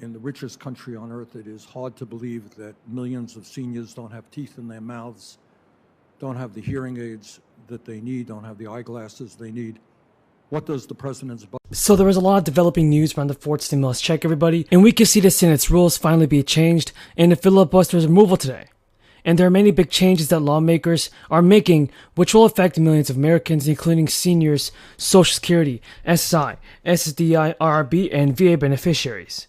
in the richest country on earth, it is hard to believe that millions of seniors don't have teeth in their mouths, don't have the hearing aids that they need, don't have the eyeglasses they need. What does the president's budget? So there was a lot of developing news around the fourth stimulus check, everybody, and we can see the Senate's rules finally be changed and the filibuster's removal today. And there are many big changes that lawmakers are making which will affect millions of Americans, including seniors, Social Security, SSI, SSDI, RRB, and VA beneficiaries.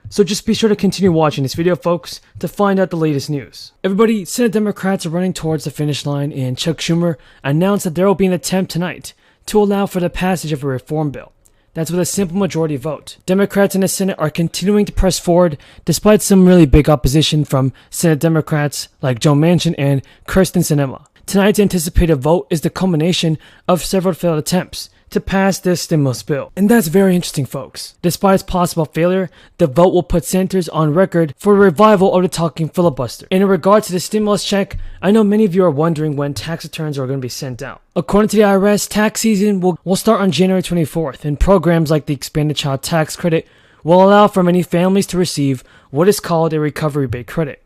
So just be sure to continue watching this video, folks, to find out the latest news. Everybody, Senate Democrats are running towards the finish line, and Chuck Schumer announced that there will be an attempt tonight to allow for the passage of a reform bill. That's with a simple majority vote. Democrats in the Senate are continuing to press forward despite some really big opposition from Senate Democrats like Joe Manchin and Kirsten Sinema. Tonight's anticipated vote is the culmination of several failed attempts to pass this stimulus bill. And that's very interesting, folks. Despite its possible failure, the vote will put senators on record for a revival of the talking filibuster. And in regards to the stimulus check, I know many of you are wondering when tax returns are going to be sent out. According to the IRS, tax season will start on January 24th, and programs like the expanded child tax credit will allow for many families to receive what is called a recovery rebate credit.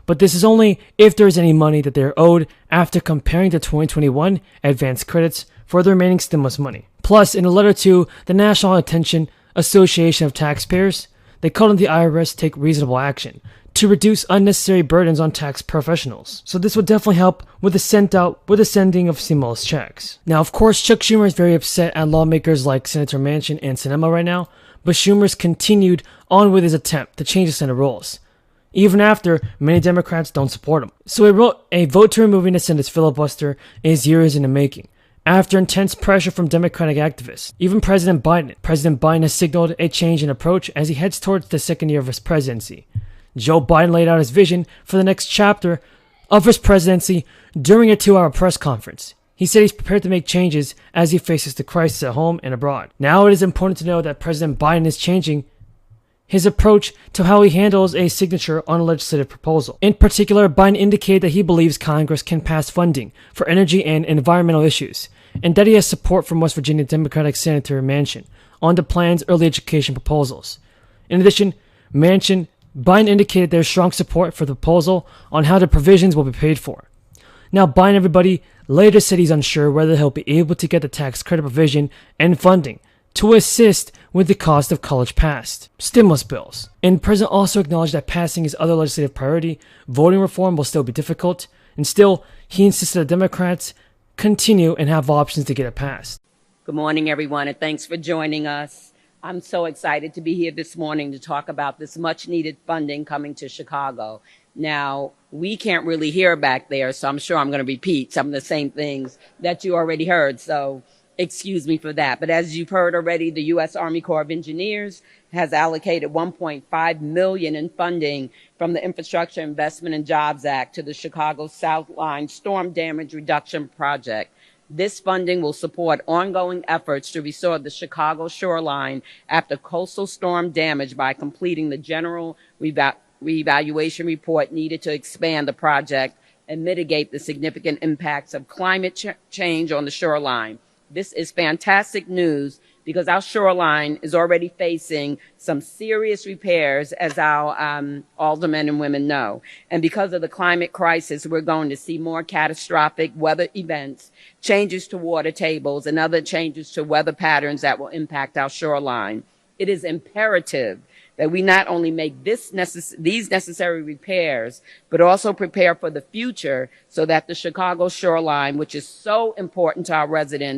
But this is only if there is any money that they are owed after comparing the 2021 advance credits for the remaining stimulus money. Plus, in a letter to the National Attention Association of Taxpayers, they called on the IRS to take reasonable action to reduce unnecessary burdens on tax professionals. So this would definitely help with the sending of stimulus checks. Now, of course, Chuck Schumer is very upset at lawmakers like Senator Manchin and Sinema right now, but Schumer's continued on with his attempt to change the Senate rules, even after many Democrats don't support him. So a vote to removing the Senate's filibuster is years in the making. After intense pressure from Democratic activists, even President Biden has signaled a change in approach as he heads towards the second year of his presidency. Joe Biden laid out his vision for the next chapter of his presidency during a 2-hour press conference. He said he's prepared to make changes as he faces the crisis at home and abroad. Now it is important to know that President Biden is changing his approach to how he handles a signature on a legislative proposal. In particular, Biden indicated that he believes Congress can pass funding for energy and environmental issues, and that he has support from West Virginia Democratic Senator Manchin on the plan's early education proposals. In addition, Biden indicated there's strong support for the proposal on how the provisions will be paid for. Now, Biden, everybody, later said he's unsure whether he'll be able to get the tax credit provision and funding to assist with the cost of college-passed stimulus bills. And the president also acknowledged that passing his other legislative priority, voting reform, will still be difficult, and still, he insisted that Democrats continue and have options to get it passed. Good morning, everyone, and thanks for joining us. I'm so excited to be here this morning to talk about this much-needed funding coming to Chicago. Now, we can't really hear back there, so I'm sure I'm going to repeat some of the same things that you already heard, so excuse me for that. But as you've heard already, the U.S. Army Corps of Engineers has allocated $1.5 million in funding from the Infrastructure Investment and Jobs Act to the Chicago South Line Storm Damage Reduction Project. This funding will support ongoing efforts to restore the Chicago shoreline after coastal storm damage by completing the general reevaluation report needed to expand the project and mitigate the significant impacts of climate change on the shoreline. This is fantastic news because our shoreline is already facing some serious repairs, as our aldermen and women know. And because of the climate crisis, we're going to see more catastrophic weather events, changes to water tables, and other changes to weather patterns that will impact our shoreline. It is imperative that we not only make these necessary repairs, but also prepare for the future so that the Chicago shoreline, which is so important to our residents,